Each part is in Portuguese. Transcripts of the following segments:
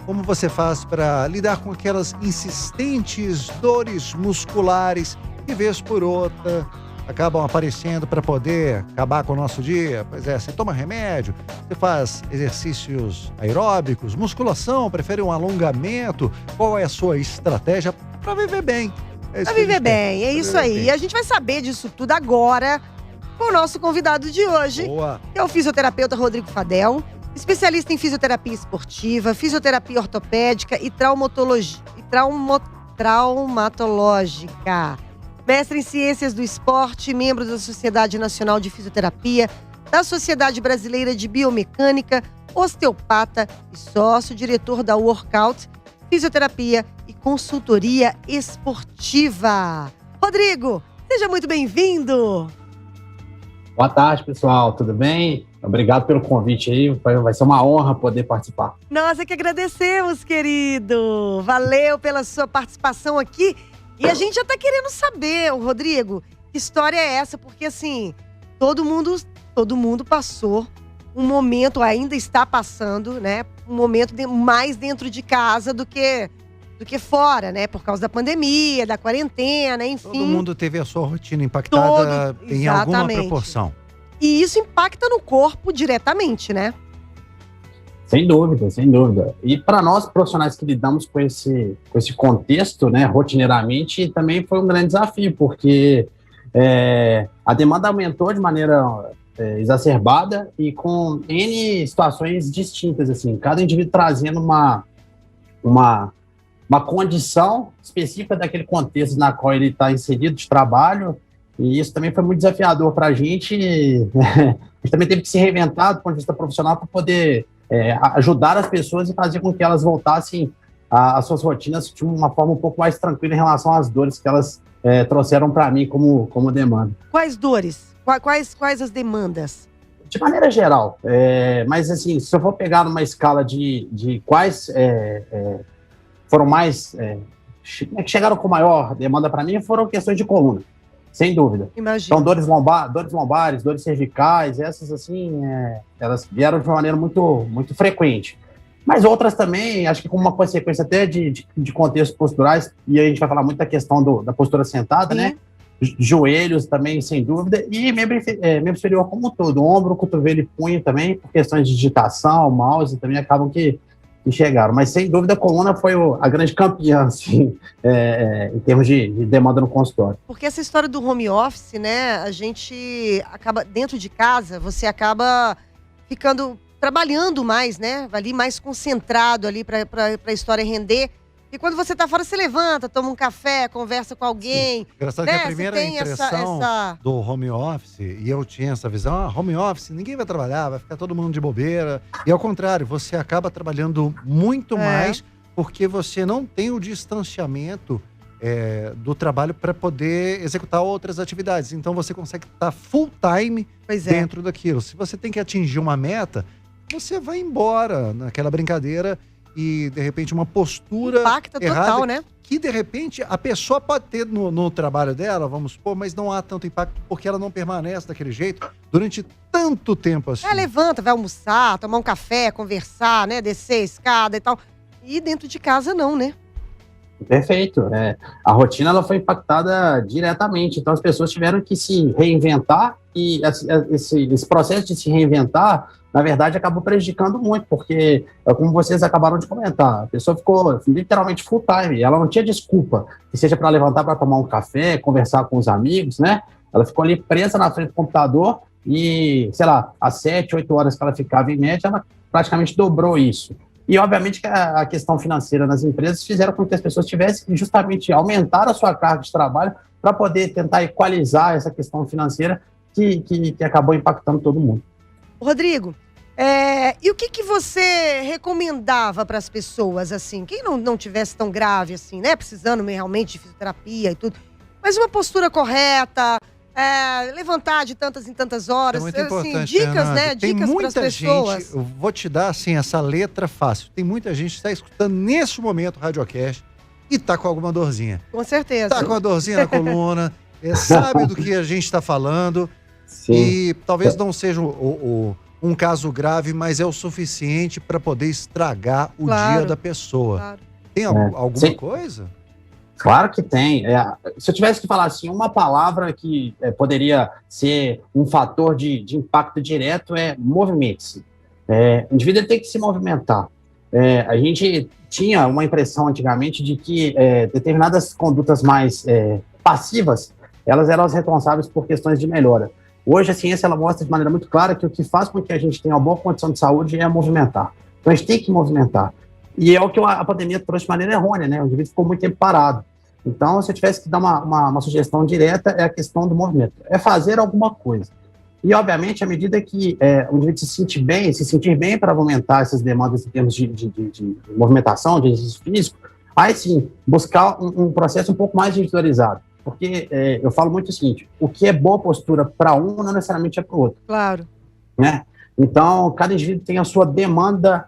como você faz para lidar com aquelas insistentes dores musculares que, vez por outra, acabam aparecendo para poder acabar com o nosso dia? Pois é, você toma remédio, você faz exercícios aeróbicos, musculação, prefere um alongamento? Qual é a sua estratégia para viver bem? Pra viver bem, é isso aí. E a gente vai saber disso tudo agora com o nosso convidado de hoje, Boa. que é o fisioterapeuta Rodrigo Fadel, especialista em fisioterapia esportiva, fisioterapia ortopédica e traumatológica. Mestre em Ciências do Esporte, membro da Sociedade Nacional de Fisioterapia, da Sociedade Brasileira de Biomecânica, osteopata e sócio-diretor da Workout, Fisioterapia e Consultoria Esportiva. Rodrigo, seja muito bem-vindo! Boa tarde, pessoal. Tudo bem? Obrigado pelo convite aí. Vai ser uma honra poder participar. Nós é que agradecemos, querido. Valeu pela sua participação aqui. E a gente já tá querendo saber, Rodrigo, que história é essa? Porque, assim, todo mundo passou um momento, ainda está passando, né? Um momento mais dentro de casa do que fora, né? Por causa da pandemia, da quarentena, enfim. Todo mundo teve a sua rotina impactada em alguma proporção. E isso impacta no corpo diretamente, né? Sem dúvida, sem dúvida. E para nós, profissionais que lidamos com esse contexto, né, rotineiramente, também foi um grande desafio, porque a demanda aumentou de maneira exacerbada e com N situações distintas, assim, cada indivíduo trazendo uma condição específica daquele contexto na qual ele está inserido de trabalho, e isso também foi muito desafiador para a gente. A gente também teve que se reinventar do ponto de vista profissional para poder ajudar as pessoas e fazer com que elas voltassem às suas rotinas de uma forma um pouco mais tranquila em relação às dores que elas trouxeram para mim como demanda. Quais dores? Quais as demandas? De maneira geral, mas assim, se eu for pegar numa escala de quais foram mais, que chegaram com maior demanda para mim, foram questões de coluna, sem dúvida. Imagina. Então, dores lombares, dores cervicais, essas assim, elas vieram de uma maneira muito, muito frequente. Mas outras também, acho que como uma consequência até de contextos posturais, e a gente vai falar muito da questão da postura sentada, né? Joelhos também, sem dúvida, e membro inferior como um todo, ombro, cotovelo e punho também, por questões de digitação, mouse, também acabam que chegaram. Mas, sem dúvida, a coluna foi a grande campeã, assim, em termos de demanda no consultório. Porque essa história do home office, né, a gente acaba, dentro de casa, você acaba trabalhando mais, né, ali mais concentrado ali para a história render. E quando você tá fora, você levanta, toma um café, conversa com alguém. Engraçado, né? que a primeira impressão do home office, e eu tinha essa visão, home office, ninguém vai trabalhar, vai ficar todo mundo de bobeira. E ao contrário, você acaba trabalhando muito mais porque você não tem o distanciamento do trabalho para poder executar outras atividades. Então você consegue estar full time dentro daquilo. Se você tem que atingir uma meta, você vai embora naquela brincadeira e, de repente, uma postura impacta errada, total, né? Que, de repente, a pessoa pode ter no trabalho dela, vamos supor, mas não há tanto impacto porque ela não permanece daquele jeito durante tanto tempo assim. Levanta, vai almoçar, tomar um café, conversar, né? Descer a escada e tal. E dentro de casa não, né? Perfeito. A rotina ela foi impactada diretamente, então as pessoas tiveram que se reinventar e esse processo de se reinventar, na verdade, acabou prejudicando muito, porque, como vocês acabaram de comentar, a pessoa ficou literalmente full time, ela não tinha desculpa, que seja para levantar para tomar um café, conversar com os amigos, né? Ela ficou ali presa na frente do computador e, sei lá, às 7, 8 horas que ela ficava em média, ela praticamente dobrou isso. E, obviamente, que a questão financeira nas empresas fizeram com que as pessoas tivessem que justamente aumentar a sua carga de trabalho para poder tentar equalizar essa questão financeira que acabou impactando todo mundo. Rodrigo, e o que você recomendava para as pessoas, assim? Quem não tivesse tão grave, assim, né? Precisando realmente de fisioterapia e tudo. Mas uma postura correta, levantar de tantas em tantas horas. É muito importante, dicas, Fernanda. né? Dicas para as pessoas. Gente, eu vou te dar, assim, essa letra fácil. Tem muita gente que está escutando nesse momento o Radiocast e tá com alguma dorzinha. Com certeza. Tá com uma dorzinha na coluna, sabe do que a gente está falando. Sim. E talvez não seja o um caso grave, mas é o suficiente para poder estragar o dia da pessoa. Claro. Tem alguma coisa? Claro que tem. Se eu tivesse que falar assim, uma palavra que poderia ser um fator de impacto direto é movimente-se. O indivíduo tem que se movimentar. A gente tinha uma impressão antigamente de que determinadas condutas mais passivas, elas eram as responsáveis por questões de melhora. Hoje a ciência ela mostra de maneira muito clara que o que faz com que a gente tenha uma boa condição de saúde é movimentar. Então a gente tem que movimentar. E é o que a pandemia trouxe de maneira errônea, né? O indivíduo ficou muito tempo parado. Então, se eu tivesse que dar uma sugestão direta, é a questão do movimento. É fazer alguma coisa. E, obviamente, à medida que o indivíduo se sentir bem para aumentar essas demandas em termos de movimentação, de exercício físico, aí sim, buscar um processo um pouco mais individualizado. Porque eu falo muito o seguinte, o que é boa postura para um não necessariamente é para o outro. Claro. Né? Então, cada indivíduo tem a sua demanda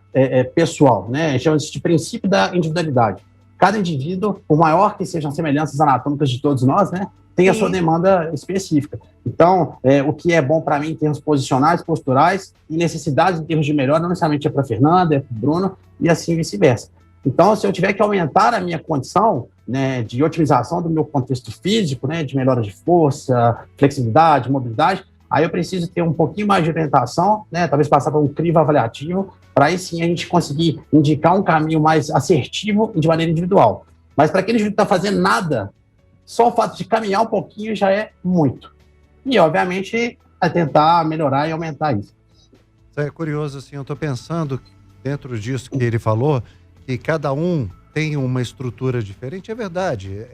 pessoal, né? Chama-se de princípio da individualidade. Cada indivíduo, por maior que sejam as semelhanças anatômicas de todos nós, né, tem a sua demanda específica. Então, o que é bom para mim em termos posicionais, posturais, e necessidades em termos de melhora, não necessariamente é para a Fernanda, é para o Bruno, e assim vice-versa. Então, se eu tiver que aumentar a minha condição, né, de otimização do meu contexto físico, né, de melhora de força, flexibilidade, mobilidade, aí eu preciso ter um pouquinho mais de orientação, né, talvez passar por um crivo avaliativo, para aí sim a gente conseguir indicar um caminho mais assertivo e de maneira individual. Mas para aquele que não está fazendo nada, só o fato de caminhar um pouquinho já é muito. E, obviamente, é tentar melhorar e aumentar isso. Isso é curioso, assim, eu estou pensando, dentro disso que ele falou, que cada um tem uma estrutura diferente, é verdade.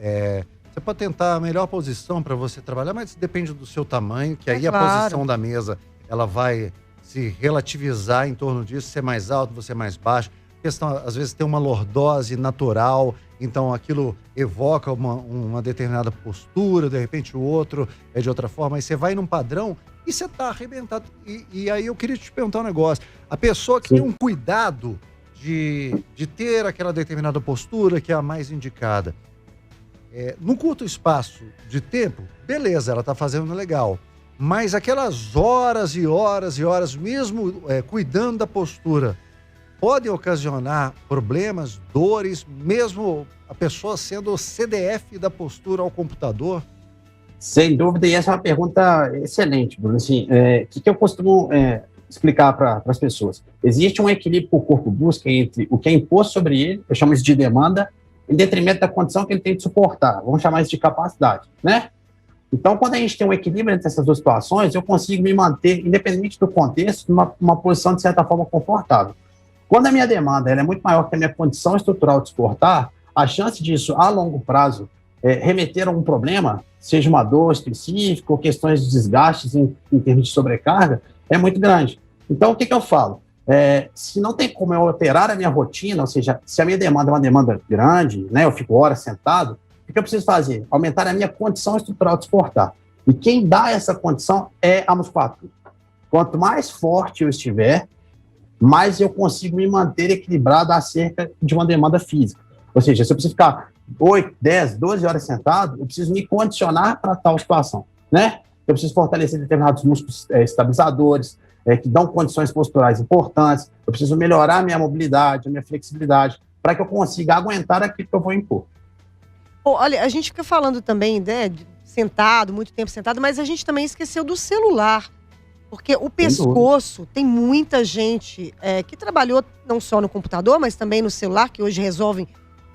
Você pode tentar a melhor posição para você trabalhar, mas depende do seu tamanho, que aí a posição da mesa ela vai se relativizar em torno disso, ser mais alto, você mais baixo. A questão, às vezes, tem uma lordose natural, então aquilo evoca uma determinada postura, de repente o outro é de outra forma, aí você vai num padrão e você está arrebentado. E aí eu queria te perguntar um negócio. A pessoa que tem um cuidado de ter aquela determinada postura que é a mais indicada, num curto espaço de tempo, beleza, ela está fazendo legal. Mas aquelas horas e horas e horas, mesmo cuidando da postura, podem ocasionar problemas, dores, mesmo a pessoa sendo o CDF da postura ao computador? Sem dúvida, e essa é uma pergunta excelente, Bruno. Assim, o que eu costumo explicar para as pessoas? Existe um equilíbrio que o corpo busca entre o que é imposto sobre ele, eu chamo isso de demanda, em detrimento da condição que ele tem de suportar. Vamos chamar isso de capacidade, né? Então, quando a gente tem um equilíbrio entre essas duas situações, eu consigo me manter, independente do contexto, numa posição, de certa forma, confortável. Quando a minha demanda ela é muito maior que a minha condição estrutural de suportar, a chance disso, a longo prazo, remeter a um problema, seja uma dor específica ou questões de desgastes em termos de sobrecarga, é muito grande. Então, o que eu falo? Se não tem como eu alterar a minha rotina, ou seja, se a minha demanda é uma demanda grande, né, eu fico horas sentado, o que eu preciso fazer? Aumentar a minha condição estrutural de suportar. E quem dá essa condição é a musculatura. Quanto mais forte eu estiver, mais eu consigo me manter equilibrado acerca de uma demanda física. Ou seja, se eu preciso ficar 8, 10, 12 horas sentado, eu preciso me condicionar para tal situação, né? Eu preciso fortalecer determinados músculos estabilizadores, que dão condições posturais importantes, eu preciso melhorar a minha mobilidade, a minha flexibilidade, para que eu consiga aguentar aquilo que eu vou impor. Olha, a gente fica falando também, né, sentado, muito tempo sentado, mas a gente também esqueceu do celular. Porque o pescoço, tem muita gente que trabalhou não só no computador, mas também no celular, que hoje resolvem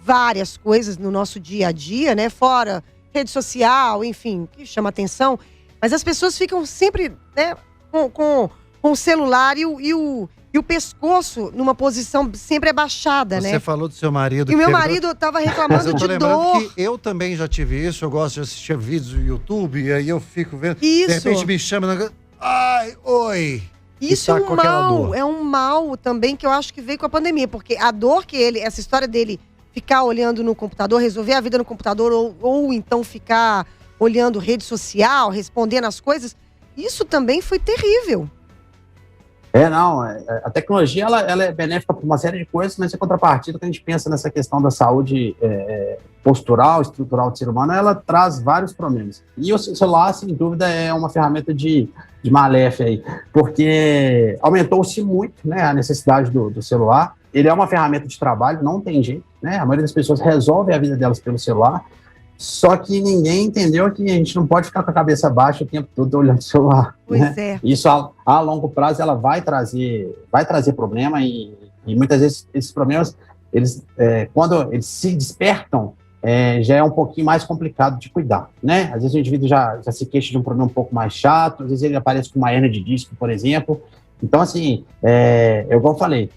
várias coisas no nosso dia a dia, né? Fora rede social, enfim, que chama atenção. Mas as pessoas ficam sempre, né, com o celular e o pescoço numa posição sempre abaixada, né? Você falou do seu marido. E o meu marido tava reclamando de dor. Que eu também já tive isso, eu gosto de assistir vídeos no YouTube, e aí eu fico vendo, isso. De repente me chama, ai, oi. Isso é um mal também que eu acho que veio com a pandemia, porque a dor que essa história dele ficar olhando no computador, resolver a vida no computador, ou então ficar olhando rede social, respondendo as coisas, isso também foi terrível. Não, a tecnologia ela é benéfica para uma série de coisas, mas em contrapartida, quando a gente pensa nessa questão da saúde postural, estrutural do ser humano, ela traz vários problemas. E o celular, sem dúvida, é uma ferramenta de maléfica aí, porque aumentou-se muito, né, a necessidade do celular. Ele é uma ferramenta de trabalho, não tem jeito, né? A maioria das pessoas resolve a vida delas pelo celular. Só que ninguém entendeu que a gente não pode ficar com a cabeça baixa o tempo todo olhando o celular. Pois né? é. Isso, a longo prazo, ela vai trazer problema e muitas vezes esses problemas, quando eles se despertam, já é um pouquinho mais complicado de cuidar, né? Às vezes o indivíduo já se queixa de um problema um pouco mais chato, às vezes ele aparece com uma hernia de disco, por exemplo. Então, assim, igual eu falei,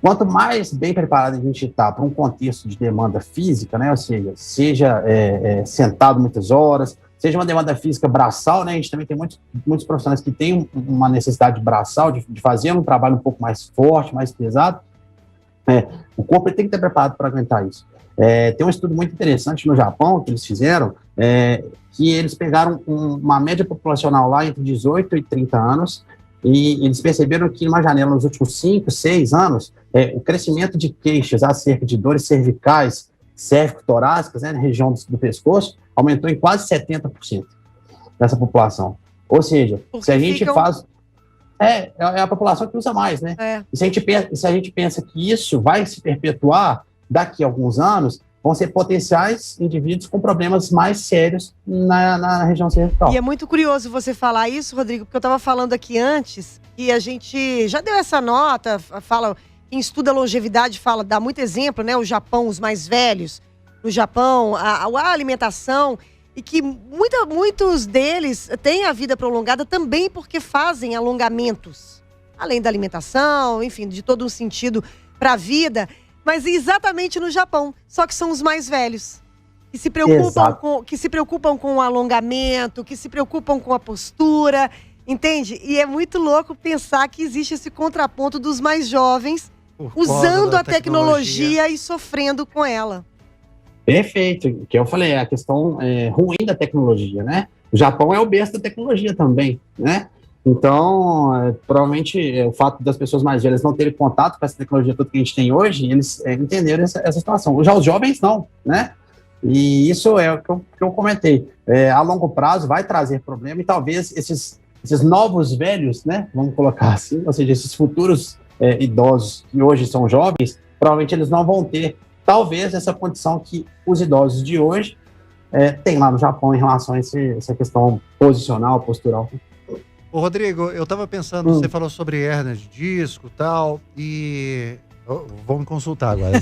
quanto mais bem preparado a gente está para um contexto de demanda física, né, ou seja sentado muitas horas, seja uma demanda física braçal, né, a gente também tem muitos profissionais que têm uma necessidade braçal de fazer um trabalho um pouco mais forte, mais pesado, o corpo tem que estar preparado para aguentar isso. Tem um estudo muito interessante no Japão que eles fizeram, que eles pegaram uma média populacional lá entre 18 e 30 anos, e eles perceberam que, numa janela, nos últimos 5, 6 anos, o crescimento de queixas acerca de dores cervicais, cérvico-torácicas, né, na região do pescoço, aumentou em quase 70% dessa população. Ou seja, se a gente faz... É a população que usa mais, né? E se a gente pensa que isso vai se perpetuar daqui a alguns anos, vão ser potenciais indivíduos com problemas mais sérios na região cervical. E é muito curioso você falar isso, Rodrigo, porque eu estava falando aqui antes que a gente já deu essa nota, quem estuda longevidade dá muito exemplo, né? O Japão, os mais velhos, no Japão, a alimentação, e que muitos deles têm a vida prolongada também porque fazem alongamentos, além da alimentação, enfim, de todo um sentido para a vida. Mas exatamente no Japão, só que são os mais velhos, que se preocupam com o alongamento, que se preocupam com a postura, entende? E é muito louco pensar que existe esse contraponto dos mais jovens usando a tecnologia e sofrendo com ela. Perfeito, o que eu falei, é a questão ruim da tecnologia, né? O Japão é o berço da tecnologia também, né? Então, provavelmente, o fato das pessoas mais velhas não terem contato com essa tecnologia toda que a gente tem hoje, eles entenderam essa situação. Já os jovens não, né? E isso é o que eu comentei. A longo prazo vai trazer problema e talvez esses novos velhos, né? Vamos colocar assim, ou seja, esses futuros idosos que hoje são jovens, provavelmente eles não vão ter, talvez, essa condição que os idosos de hoje têm lá no Japão em relação a essa questão posicional, postural. Ô, Rodrigo, eu tava pensando, você falou sobre hernia de disco e tal, e... vamos consultar agora.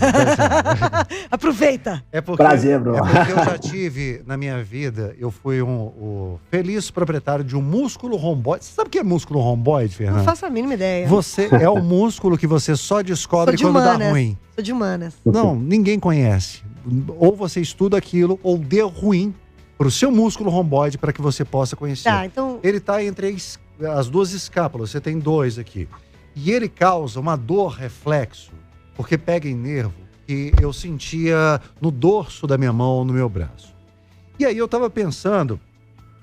Aproveita! Prazer, bro. É porque eu já tive, na minha vida, eu fui o feliz proprietário de um músculo romboide. Você sabe o que é músculo romboide, Fernanda? Não faço a mínima ideia. Você é o músculo que você só descobre quando dá ruim. Sou de humanas. Não, ninguém conhece. Ou você estuda aquilo, ou dê ruim pro seu músculo romboide para que você possa conhecer. Tá, então... Ele está entre as duas escápulas, você tem dois aqui. E ele causa uma dor reflexo, porque pega em nervo, que eu sentia no dorso da minha mão, no meu braço. E aí eu estava pensando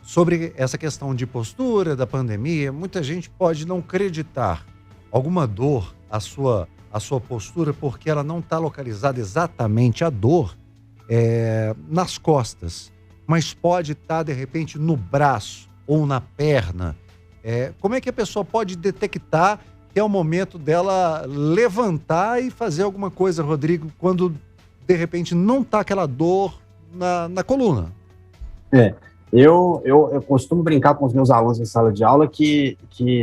sobre essa questão de postura, da pandemia. Muita gente pode não acreditar alguma dor à sua postura, porque ela não está localizada exatamente a dor nas costas, mas pode estar, de repente, no braço ou na perna. Como é que a pessoa pode detectar que é o momento dela levantar e fazer alguma coisa, Rodrigo, quando, de repente, não está aquela dor na coluna? Eu costumo brincar com os meus alunos em sala de aula que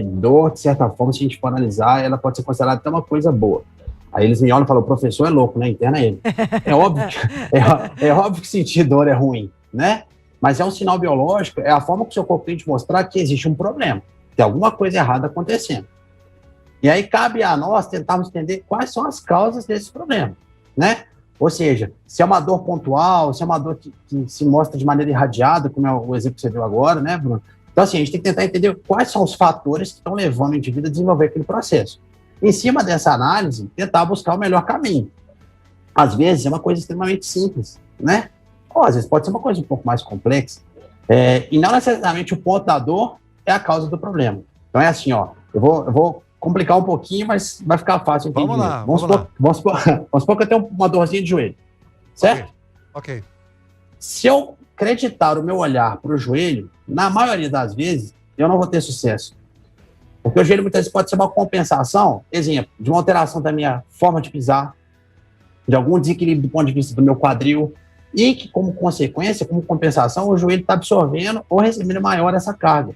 dor, de certa forma, se a gente for analisar, ela pode ser considerada até uma coisa boa. Aí eles me olham e falam, o professor é louco, né? Interna ele. É óbvio que sentir dor é ruim, né? Mas é um sinal biológico, é a forma que o seu corpo tem de mostrar que existe um problema, tem alguma coisa errada acontecendo. E aí cabe a nós tentarmos entender quais são as causas desse problema, né? Ou seja, se é uma dor pontual, se é uma dor que se mostra de maneira irradiada, como é o exemplo que você deu agora, né, Bruno? Então, assim, a gente tem que tentar entender quais são os fatores que estão levando o indivíduo a desenvolver aquele processo. Em cima dessa análise, tentar buscar o melhor caminho. Às vezes é uma coisa extremamente simples, né? Ou às vezes pode ser uma coisa um pouco mais complexa. E não necessariamente o ponto da dor é a causa do problema. Então é assim, ó, eu vou complicar um pouquinho, mas vai ficar fácil. Vamos lá, vamos supor que eu tenho uma dorzinha de joelho, certo? Ok. Se eu acreditar o meu olhar para o joelho, na maioria das vezes, eu não vou ter sucesso. Porque o joelho muitas vezes pode ser uma compensação, exemplo, de uma alteração da minha forma de pisar, de algum desequilíbrio do ponto de vista do meu quadril, e que, como consequência, como compensação, o joelho está absorvendo ou recebendo maior essa carga.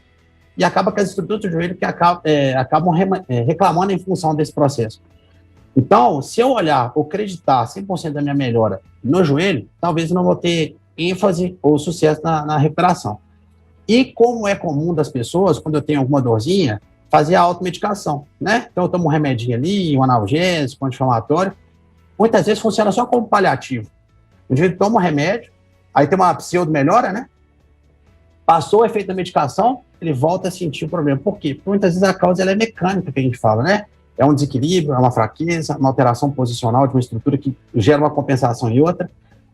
E acaba que as estruturas do joelho que acabam reclamando em função desse processo. Então, se eu olhar ou acreditar 100% da minha melhora no joelho, talvez eu não vou ter ênfase ou sucesso na recuperação. E como é comum das pessoas, quando eu tenho alguma dorzinha, fazer a automedicação, né? Então eu tomo um remedinho ali, um analgésico, um anti-inflamatório. Muitas vezes funciona só como paliativo. O indivíduo toma um remédio, aí tem uma pseudo-melhora, né? Passou o efeito da medicação, ele volta a sentir o problema. Por quê? Porque muitas vezes a causa ela é mecânica, que a gente fala, né? É um desequilíbrio, é uma fraqueza, uma alteração posicional de uma estrutura que gera uma compensação em outra.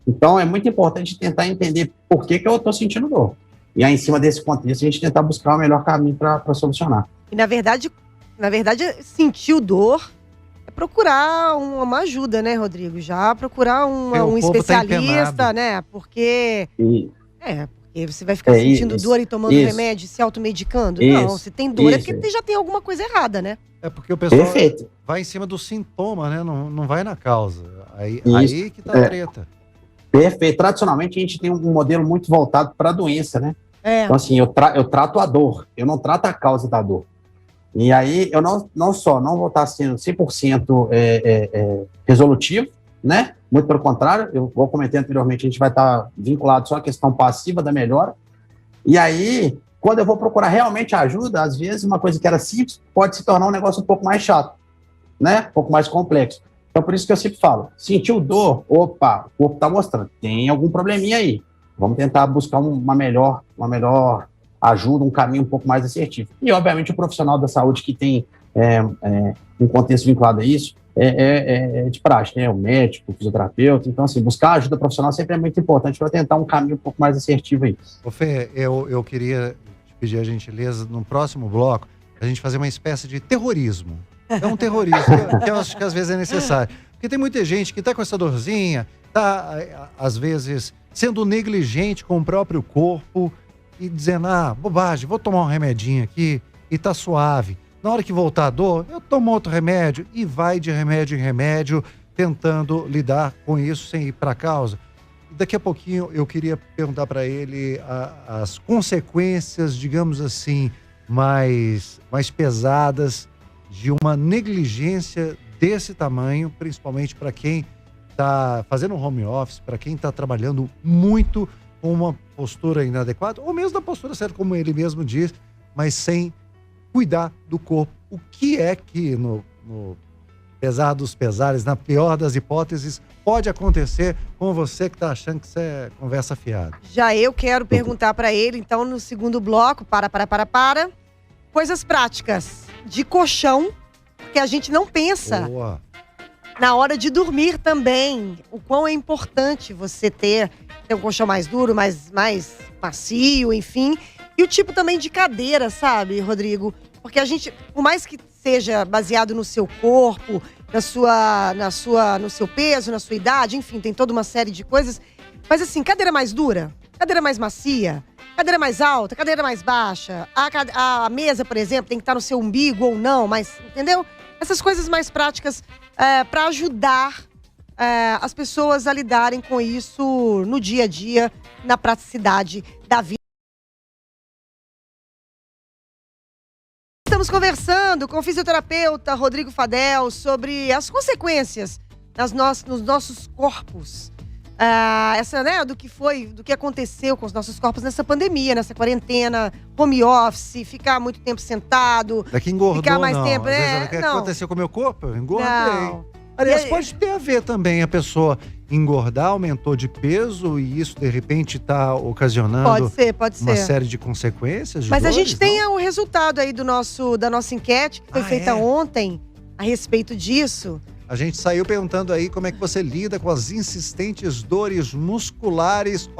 Então, é muito importante tentar entender por que eu estou sentindo dor. E aí, em cima desse contexto, a gente tentar buscar o melhor caminho para solucionar. E, na verdade, sentir dor é procurar uma ajuda, né, Rodrigo? Já procurar um especialista, né? Porque... Porque você vai ficar sentindo dor e tomando remédio, se automedicando? Não, se tem dor é porque já tem alguma coisa errada, né? É porque o pessoal vai em cima do sintoma, né? Não vai na causa. Aí que tá a treta. Perfeito. Tradicionalmente, a gente tem um modelo muito voltado para a doença, né? Então, assim, eu trato a dor, eu não trato a causa da dor. E aí, eu não vou estar sendo 100% resolutivo, né? Muito pelo contrário, eu vou comentei anteriormente, a gente vai estar vinculado só à questão passiva da melhora. E aí, quando eu vou procurar realmente ajuda, às vezes uma coisa que era simples pode se tornar um negócio um pouco mais chato, né? Um pouco mais complexo. Então, por isso que eu sempre falo, sentiu dor, opa, o corpo está mostrando, tem algum probleminha aí. Vamos tentar buscar uma melhor ajuda, um caminho um pouco mais assertivo. E, obviamente, o profissional da saúde que tem um contexto vinculado a isso é de praxe, né? O médico, o fisioterapeuta. Então, assim, buscar ajuda profissional sempre é muito importante para tentar um caminho um pouco mais assertivo aí. Ô Fê, eu queria te pedir a gentileza, no próximo bloco, a gente fazer uma espécie de terrorismo. É um terrorismo que eu acho que às vezes é necessário. Porque tem muita gente que está com essa dorzinha, está, às vezes, sendo negligente com o próprio corpo e dizendo, bobagem, vou tomar um remedinho aqui e tá suave. Na hora que voltar a dor, eu tomo outro remédio e vai de remédio em remédio, tentando lidar com isso sem ir para a causa. Daqui a pouquinho eu queria perguntar para ele as consequências, digamos assim, mais pesadas de uma negligência desse tamanho, principalmente para quem está fazendo home office, para quem está trabalhando muito com uma postura inadequada, ou mesmo da postura certa, como ele mesmo diz, mas sem cuidar do corpo. O que é que, no pesar dos pesares, na pior das hipóteses, pode acontecer com você que está achando que isso é conversa fiada? Já eu quero perguntar para ele, então, no segundo bloco, coisas práticas de colchão, que a gente não pensa. Boa. Na hora de dormir também, o quão é importante você ter um colchão mais duro, mais macio, enfim. E o tipo também de cadeira, sabe, Rodrigo? Porque a gente, por mais que seja baseado no seu corpo, no seu peso, na sua idade, enfim, tem toda uma série de coisas. Mas assim, cadeira mais dura, cadeira mais macia, cadeira mais alta, cadeira mais baixa. A mesa, por exemplo, tem que estar no seu umbigo ou não, mas, entendeu? Essas coisas mais práticas para ajudar as pessoas a lidarem com isso no dia a dia, na praticidade da vida. Estamos conversando com o fisioterapeuta Rodrigo Fadel sobre as consequências nos nossos corpos. Do que aconteceu com os nossos corpos nessa pandemia, nessa quarentena, home office, ficar muito tempo sentado. Daqui engordou, ficar mais não. tempo, né? O que aconteceu com o meu corpo? Eu engordei. Não. Aliás, pode ter a ver também a pessoa engordar, aumentou de peso e isso, de repente, está ocasionando pode ser. Uma série de consequências. Mas dores, a gente tem o resultado aí da nossa enquete, que foi feita ontem, a respeito disso. A gente saiu perguntando aí como é que você lida com as insistentes dores musculares.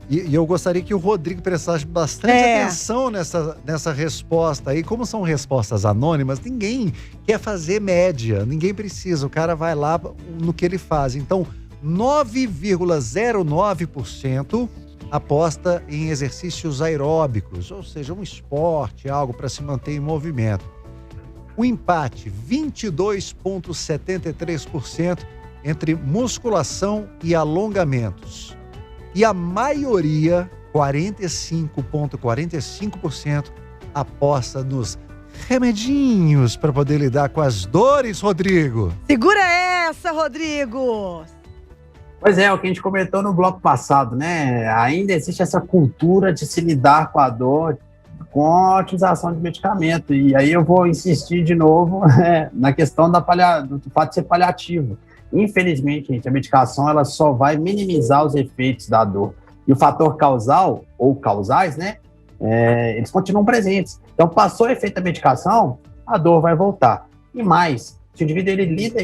E eu gostaria que o Rodrigo prestasse bastante atenção nessa resposta aí. Como são respostas anônimas, ninguém quer fazer média, ninguém precisa. O cara vai lá no que ele faz. Então, 9,09% aposta em exercícios aeróbicos, ou seja, um esporte, algo para se manter em movimento. O empate, 22,73% entre musculação e alongamentos. E a maioria, 45,45%, aposta nos remedinhos para poder lidar com as dores, Rodrigo. Segura essa, Rodrigo! Pois é, o que a gente comentou no bloco passado, né? Ainda existe essa cultura de se lidar com a dor com a utilização de medicamento. E aí eu vou insistir de novo na questão do fato de ser paliativo. Infelizmente, gente, a medicação ela só vai minimizar os efeitos da dor. E o fator causal, ou causais, né? Eles continuam presentes. Então, passou o efeito da medicação, a dor vai voltar. E mais, se o indivíduo ele lida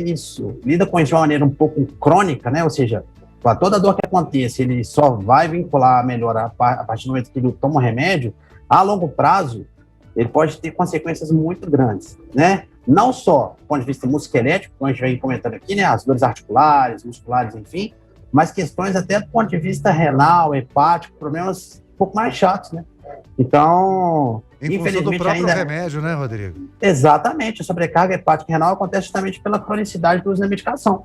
com isso de uma maneira um pouco crônica, né? Ou seja, para toda dor que aconteça, ele só vai vincular a melhora a partir do momento que ele toma o remédio, a longo prazo, ele pode ter consequências muito grandes, né? Não só do ponto de vista musculoesquelético, como a gente vem comentando aqui, né? As dores articulares, musculares, enfim, mas questões até do ponto de vista renal, hepático, problemas um pouco mais chatos, né? Então, infelizmente do próprio remédio, né, Rodrigo? Exatamente, a sobrecarga hepática e renal acontece justamente pela cronicidade do uso da medicação.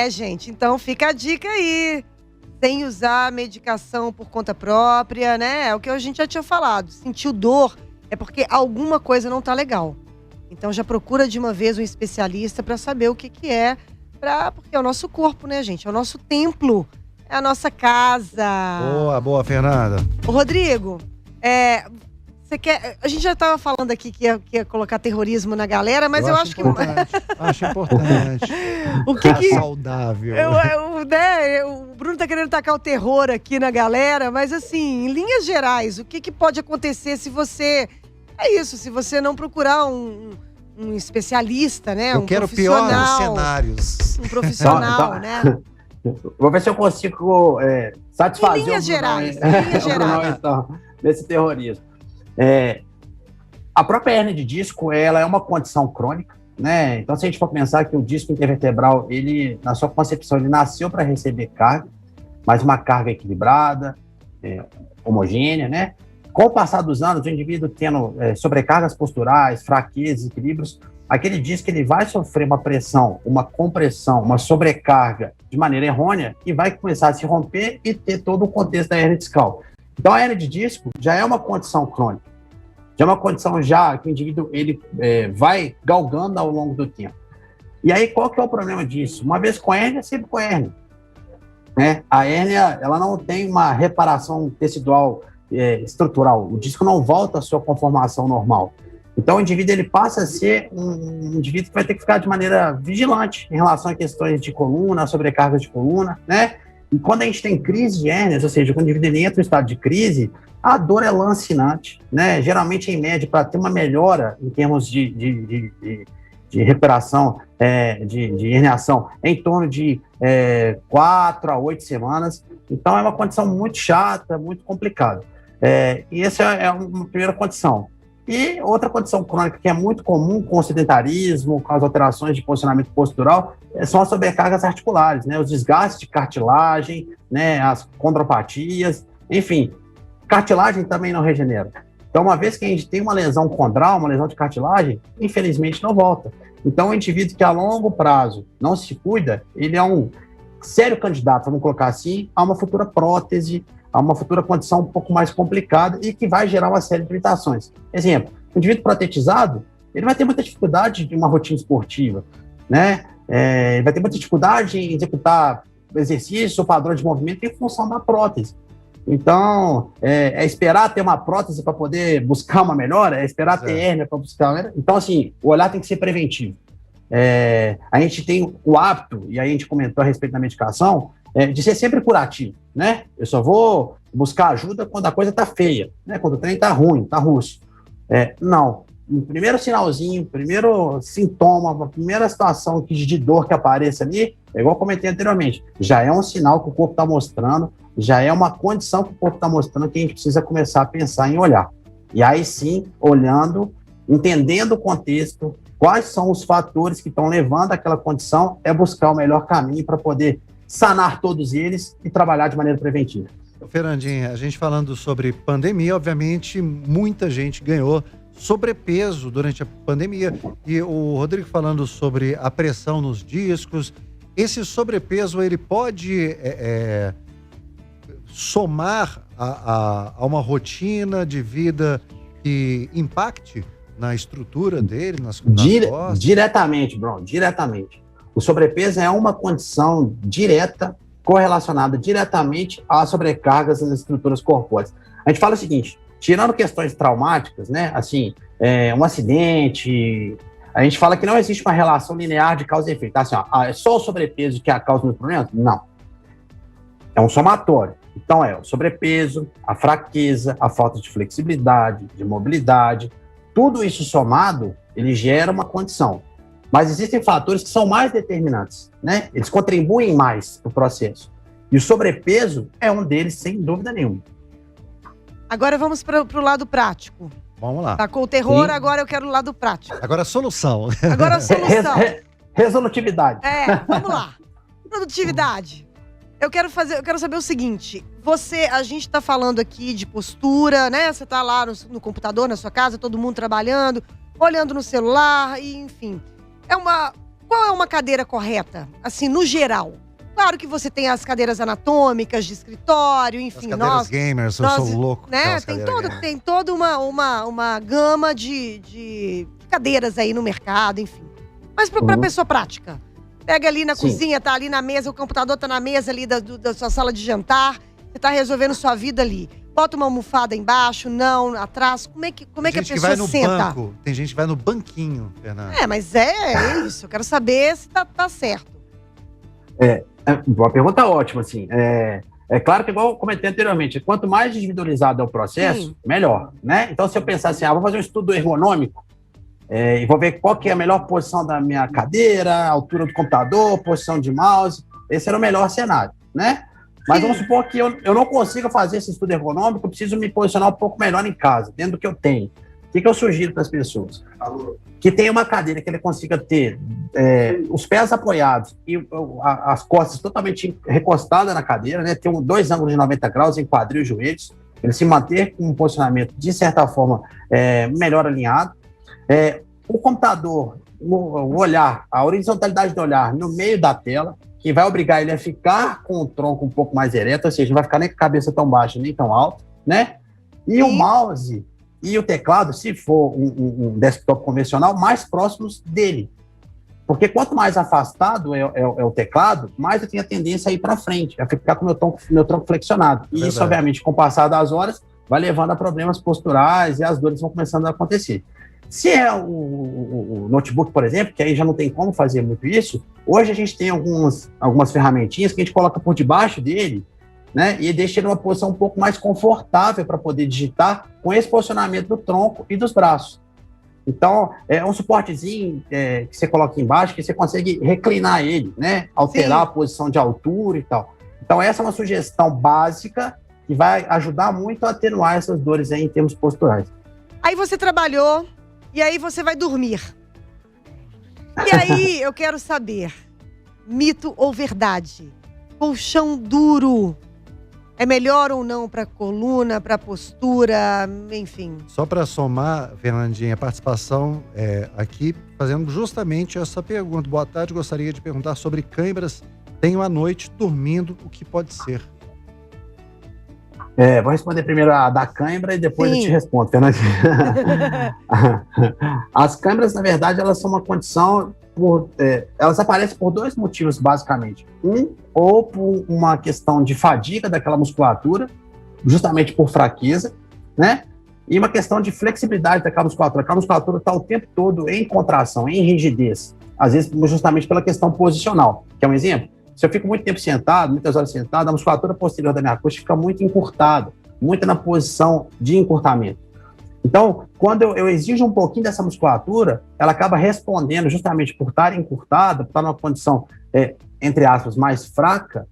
Gente, então fica a dica aí. Sem usar medicação por conta própria, né? É o que a gente já tinha falado. Sentiu dor é porque alguma coisa não tá legal. Então já procura de uma vez um especialista para saber o que é, porque é o nosso corpo, né, gente? É o nosso templo, é a nossa casa. Boa, Fernanda. Ô, Rodrigo, você quer... A gente já estava falando aqui que ia colocar terrorismo na galera, mas eu acho que... Acho importante. O que saudável. O Bruno tá querendo tacar o terror aqui na galera, mas assim, em linhas gerais, o que pode acontecer se você... se você não procurar um especialista, né? Eu quero piores cenários. Um profissional, né? Vou ver se eu consigo satisfazer em linhas gerais, então, desse terrorismo. A própria hérnia de disco, ela é uma condição crônica, né? Então, se a gente for pensar que o disco intervertebral, ele, na sua concepção, ele nasceu para receber carga, mas uma carga equilibrada, homogênea, né? Com o passar dos anos, o indivíduo tendo sobrecargas posturais, fraquezas, equilíbrios, aquele disco ele vai sofrer uma pressão, uma compressão, uma sobrecarga de maneira errônea e vai começar a se romper e ter todo o contexto da hérnia discal. Então, a hérnia de disco já é uma condição crônica, já é uma condição que o indivíduo ele, vai galgando ao longo do tempo. E aí, qual que é o problema disso? Uma vez com hérnia, sempre com hérnia. Né? A hérnia ela não tem uma reparação tecidual estrutural, o disco não volta à sua conformação normal. Então, o indivíduo ele passa a ser um indivíduo que vai ter que ficar de maneira vigilante em relação a questões de coluna, sobrecargas de coluna, né? E quando a gente tem crise de hérnias, ou seja, quando o indivíduo entra em estado de crise, a dor é lancinante, né? Geralmente, em média, para ter uma melhora em termos de recuperação, de herniação, é em torno de 4 a 8 semanas. Então, é uma condição muito chata, muito complicada. E essa é uma primeira condição. E outra condição crônica que é muito comum com o sedentarismo, com as alterações de posicionamento postural, são as sobrecargas articulares, né? Os desgastes de cartilagem, né? As condropatias, enfim. Cartilagem também não regenera. Então, uma vez que a gente tem uma lesão condral, uma lesão de cartilagem, infelizmente não volta. Então, o indivíduo que a longo prazo não se cuida, ele é um sério candidato, vamos colocar assim, a uma futura prótese, a uma futura condição um pouco mais complicada e que vai gerar uma série de limitações. Exemplo, o indivíduo protetizado, ele vai ter muita dificuldade de uma rotina esportiva, né? Ele vai ter muita dificuldade em executar exercício ou padrão de movimento em função da prótese. Então, esperar ter uma prótese para poder buscar uma melhora, esperar ter hérnia para buscar uma melhora. Então, assim, o olhar tem que ser preventivo. A gente tem o hábito, e aí a gente comentou a respeito da medicação, de ser sempre curativo, né? Eu só vou buscar ajuda quando a coisa tá feia, né? Quando o trem tá ruim, tá russo. Não. O primeiro sinalzinho, o primeiro sintoma, a primeira situação de dor que apareça ali, é igual eu comentei anteriormente, já é um sinal que o corpo está mostrando já é uma condição que o corpo está mostrando que a gente precisa começar a pensar em olhar. E aí sim, olhando, entendendo o contexto, quais são os fatores que estão levando àquela condição, é buscar o melhor caminho para poder sanar todos eles e trabalhar de maneira preventiva. Fernandinha, a gente falando sobre pandemia, obviamente muita gente ganhou sobrepeso durante a pandemia. E o Rodrigo falando sobre a pressão nos discos, esse sobrepeso ele pode somar a uma rotina de vida que impacte na estrutura dele, nas costas? Diretamente, Bruno, diretamente. O sobrepeso é uma condição direta, correlacionada diretamente às sobrecargas nas estruturas corpóreas. A gente fala o seguinte, tirando questões traumáticas, né, assim, um acidente, a gente fala que não existe uma relação linear de causa e efeito. Assim, é só o sobrepeso que é a causa dos problemas? Não. É um somatório. Então, o sobrepeso, a fraqueza, a falta de flexibilidade, de mobilidade, tudo isso somado, ele gera uma condição. Mas existem fatores que são mais determinantes, né? Eles contribuem mais para o processo. E o sobrepeso é um deles, sem dúvida nenhuma. Agora vamos para o lado prático. Vamos lá. Tá com o terror, Sim. Agora eu quero o lado prático. Agora a solução. Agora a solução. Resolutividade. Vamos lá. Produtividade. Eu quero saber o seguinte, a gente tá falando aqui de postura, né? Você tá lá no computador, na sua casa, todo mundo trabalhando, olhando no celular, e enfim. Qual é uma cadeira correta, assim, no geral? Claro que você tem as cadeiras anatômicas de escritório, enfim. As cadeiras gamers, eu sou louco. Né? Tem toda uma gama de cadeiras aí no mercado, enfim. Mas pra pessoa prática, pega ali na cozinha, tá ali na mesa, o computador tá na mesa ali da sua sala de jantar, você tá resolvendo sua vida ali. Bota uma almofada embaixo, não, atrás. Como é que a pessoa senta? Banco. Tem gente que vai no banquinho, Fernanda. Mas é isso. Eu quero saber se tá certo. Uma pergunta ótima, assim. É claro que, igual eu comentei anteriormente, quanto mais individualizado é o processo, melhor, né? Então, se eu pensar assim, vou fazer um estudo ergonômico, e vou ver qual que é a melhor posição da minha cadeira, altura do computador, posição de mouse, esse era o melhor cenário, né? Mas vamos supor que eu não consiga fazer esse estudo ergonômico, eu preciso me posicionar um pouco melhor em casa, dentro do que eu tenho. O que eu sugiro para as pessoas? Que tenha uma cadeira que ele consiga ter os pés apoiados e as costas totalmente recostadas na cadeira, né? Ter 2 ângulos de 90 graus em quadril e joelhos, ele se manter com um posicionamento, de certa forma, melhor alinhado. O computador, o olhar, a horizontalidade do olhar no meio da tela, que vai obrigar ele a ficar com o tronco um pouco mais ereto, ou seja, não vai ficar nem com a cabeça tão baixa, nem tão alta, né? E o mouse e o teclado, se for um desktop convencional, mais próximos dele. Porque quanto mais afastado é o teclado, mais eu tenho a tendência a ir para frente, a ficar com o meu tronco flexionado. E isso, obviamente, com o passar das horas, vai levando a problemas posturais e as dores vão começando a acontecer. Se é o notebook, por exemplo, que aí já não tem como fazer muito isso, hoje a gente tem algumas ferramentinhas que a gente coloca por debaixo dele, né, e deixa ele numa posição um pouco mais confortável para poder digitar com esse posicionamento do tronco e dos braços. Então, é um suportezinho que você coloca embaixo, que você consegue reclinar ele, né, alterar a posição de altura e tal. Então, essa é uma sugestão básica que vai ajudar muito a atenuar essas dores aí em termos posturais. Aí você trabalhou, e aí você vai dormir. E aí eu quero saber, mito ou verdade? Colchão duro é melhor ou não para coluna, para postura, enfim? Só para somar, Fernandinha, a participação aqui, fazendo justamente essa pergunta. Boa tarde, gostaria de perguntar sobre câimbras. Tenho a noite dormindo, o que pode ser? Vou responder primeiro a da cãibra e depois eu te respondo, Fernandinha. As câimbras, na verdade, elas são uma condição, elas aparecem por 2 motivos, basicamente. Ou por uma questão de fadiga daquela musculatura, justamente por fraqueza, né? E uma questão de flexibilidade daquela musculatura. Aquela musculatura está o tempo todo em contração, em rigidez. Às vezes, justamente pela questão posicional. Quer um exemplo? Se eu fico muito tempo sentado, muitas horas sentado, a musculatura posterior da minha coxa fica muito encurtada, muito na posição de encurtamento. Então, quando eu exijo um pouquinho dessa musculatura, ela acaba respondendo justamente por estar encurtada, por estar numa condição, entre aspas, mais fraca,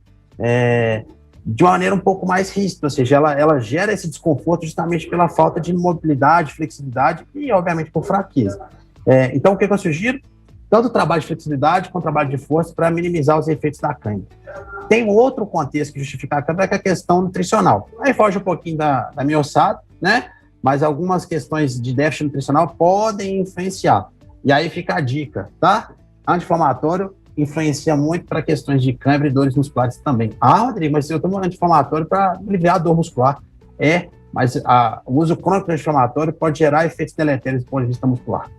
de uma maneira um pouco mais ríspida, ou seja, ela gera esse desconforto justamente pela falta de mobilidade, flexibilidade e, obviamente, por fraqueza. Então, o que eu sugiro? Tanto o trabalho de flexibilidade quanto o trabalho de força para minimizar os efeitos da cãibra. Tem outro contexto que justifica a cãibra, que é a questão nutricional. Aí foge um pouquinho da minha ossada, né? Mas algumas questões de déficit nutricional podem influenciar. E aí fica a dica, tá? Anti-inflamatório influencia muito para questões de cãibra e dores musculares também. Rodrigo, mas eu tomo anti-inflamatório para aliviar a dor muscular. Mas o uso crônico de anti-inflamatório pode gerar efeitos deletérios do ponto de vista muscular.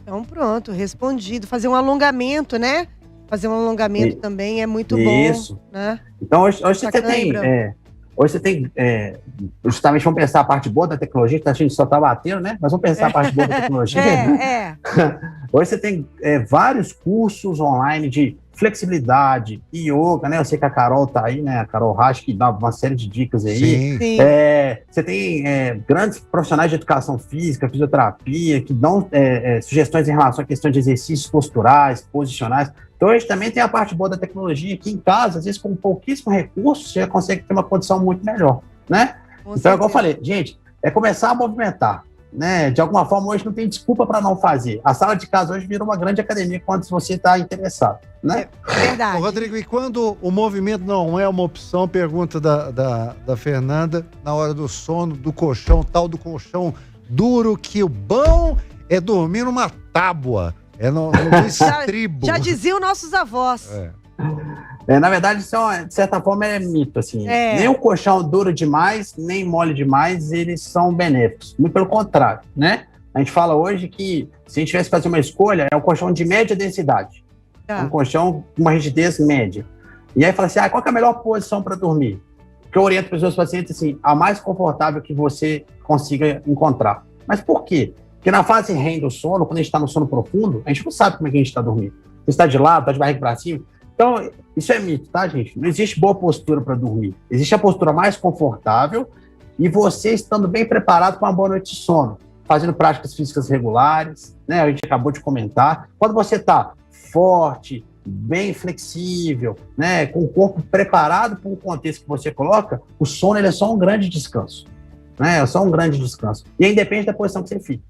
Então, respondido. Fazer um alongamento, né? Fazer um alongamento também é muito bom. Isso. Né? Então, hoje você tem, justamente vamos pensar a parte boa da tecnologia, que a gente só está batendo, né? Mas vamos pensar a parte boa da tecnologia. Hoje você tem vários cursos online de flexibilidade, yoga, né? Eu sei que a Carol tá aí, né? A Carol Rasch, que dá uma série de dicas aí. Sim. Você tem grandes profissionais de educação física, fisioterapia, que dão sugestões em relação à questão de exercícios posturais, posicionais. Então, a gente também tem a parte boa da tecnologia, que em casa, às vezes, com pouquíssimo recurso, você já consegue ter uma condição muito melhor, né? Então, igual eu falei, gente, começar a movimentar, né? De alguma forma, hoje não tem desculpa para não fazer. A sala de casa hoje virou uma grande academia quando você está interessado, né? Verdade. Rodrigo, e quando o movimento não é uma opção, pergunta da Fernanda, na hora do sono, do colchão, tal do colchão duro, que o bom é dormir numa tábua. No estribo. Já diziam nossos avós. Na verdade, isso de certa forma é mito, assim. Nem o colchão duro demais, nem mole demais, eles são benéficos. Muito pelo contrário, né? A gente fala hoje que, se a gente tivesse que fazer uma escolha, é um colchão de média densidade. Um colchão com uma rigidez média. E aí fala assim, qual que é a melhor posição para dormir? Que eu oriento para os meus pacientes, assim, a mais confortável que você consiga encontrar. Mas por quê? Porque na fase REM do sono, quando a gente está no sono profundo, a gente não sabe como é que a gente está dormindo. Você está de lado, está de barriga para cima. Então, isso é mito, tá, gente? Não existe boa postura para dormir. Existe a postura mais confortável e você estando bem preparado para uma boa noite de sono. Fazendo práticas físicas regulares, né? A gente acabou de comentar. Quando você está forte, bem flexível, né? Com o corpo preparado para o contexto que você coloca, o sono ele é só um grande descanso. Né? É só um grande descanso. E aí depende da posição que você fica.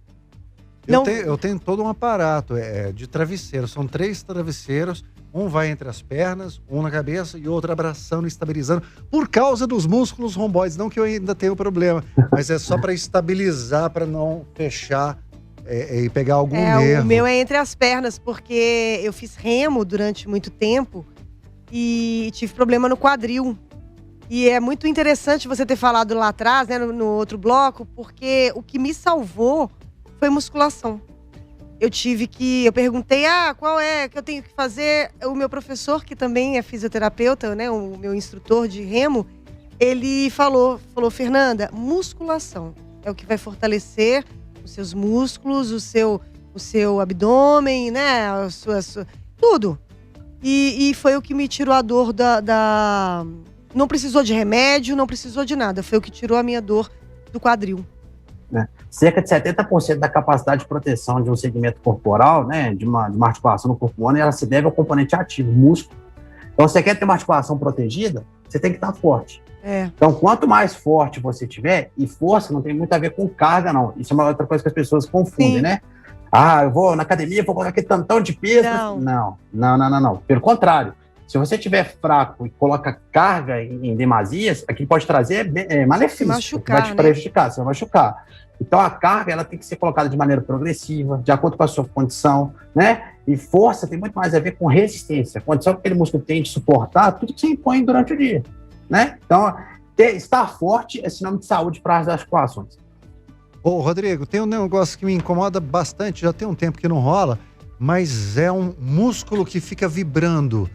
Eu tenho todo um aparato de travesseiro. São 3 travesseiros. Um vai entre as pernas, um na cabeça e outro abraçando, estabilizando. Por causa dos músculos romboides. Não que eu ainda tenha problema, mas é só para estabilizar, para não fechar e pegar algum nervo. O meu é entre as pernas, porque eu fiz remo durante muito tempo e tive problema no quadril. E é muito interessante você ter falado lá atrás, né, no outro bloco, porque o que me salvou foi musculação. Eu perguntei, qual é que eu tenho que fazer? O meu professor, que também é fisioterapeuta, né, o meu instrutor de remo, ele falou, Fernanda, musculação é o que vai fortalecer os seus músculos, o seu abdômen, né, tudo. E foi o que me tirou a dor não precisou de remédio, não precisou de nada. Foi o que tirou a minha dor do quadril. Cerca de 70% da capacidade de proteção de um segmento corporal, né, de uma articulação no corpo humano, ela se deve ao componente ativo, músculo. Então, você quer ter uma articulação protegida, você tem que estar forte. Então, quanto mais forte você tiver, e força não tem muito a ver com carga, não. Isso é uma outra coisa que as pessoas confundem, Sim. né? Eu vou na academia, vou colocar aquele tantão de peso. Não. Pelo contrário. Se você estiver fraco e coloca carga em demasias, aquilo pode trazer malefício. Vai te prejudicar, você vai machucar. Então, a carga ela tem que ser colocada de maneira progressiva, de acordo com a sua condição, né? E força tem muito mais a ver com resistência, a condição que aquele músculo tem de suportar tudo que você impõe durante o dia, né? Então, estar forte é sinônimo de saúde para as articulações. Ô, Rodrigo, tem um negócio que me incomoda bastante, já tem um tempo que não rola, mas é um músculo que fica vibrando.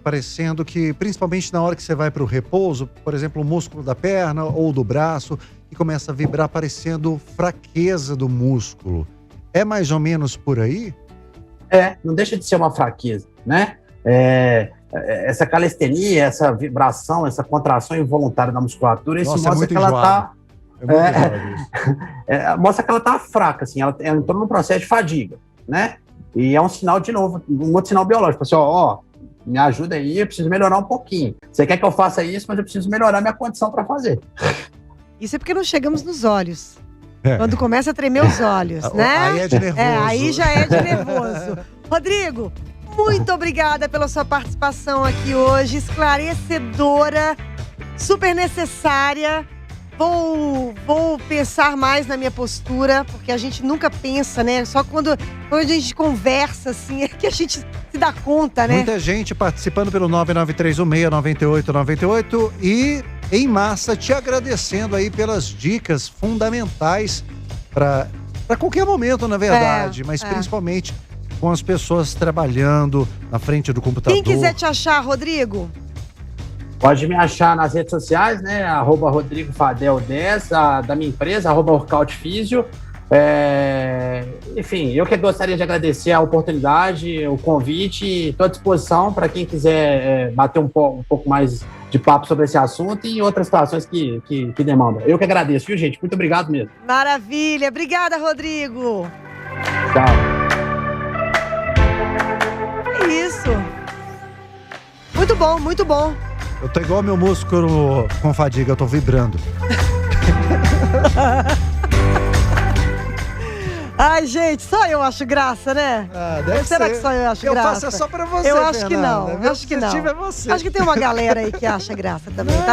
Parecendo que, principalmente na hora que você vai para o repouso, por exemplo, o músculo da perna ou do braço, que começa a vibrar parecendo fraqueza do músculo. É mais ou menos por aí? Não deixa de ser uma fraqueza, né? Essa calistenia, essa vibração, essa contração involuntária da musculatura, isso mostra que ela está... mostra que ela está fraca, assim, ela entrou num processo de fadiga, né? E é um sinal, de novo, um outro sinal biológico, assim, me ajuda aí, eu preciso melhorar um pouquinho. Você quer que eu faça isso, mas eu preciso melhorar minha condição para fazer. Isso é porque não chegamos nos olhos. Quando começa a tremer os olhos, né? Aí é de nervoso. Aí já é de nervoso. Rodrigo, muito obrigada pela sua participação aqui hoje, esclarecedora, super necessária. Vou pensar mais na minha postura, porque a gente nunca pensa, né? Só quando a gente conversa, assim, é que a gente se dá conta, né? Muita gente participando pelo 993169898 e em massa te agradecendo aí pelas dicas fundamentais para qualquer momento, na verdade, mas principalmente com as pessoas trabalhando na frente do computador. Quem quiser te achar, Rodrigo? Pode me achar nas redes sociais, né? @RodrigoFadel10, da minha empresa, @WorkoutFísio. Enfim, eu que gostaria de agradecer a oportunidade, o convite. Estou à disposição para quem quiser bater um pouco mais de papo sobre esse assunto e outras situações que demandam. Eu que agradeço, viu, gente? Muito obrigado mesmo. Maravilha. Obrigada, Rodrigo. Tchau. É isso. Muito bom, muito bom. Eu tô igual meu músculo com fadiga, eu tô vibrando. Ai, gente, só eu acho graça, né? Deve Será ser. que só eu acho Eu graça? faço só pra você, Eu acho que Fernanda. não, Meu acho que não. objetivo é você. Acho que tem uma galera aí que acha graça também, tá?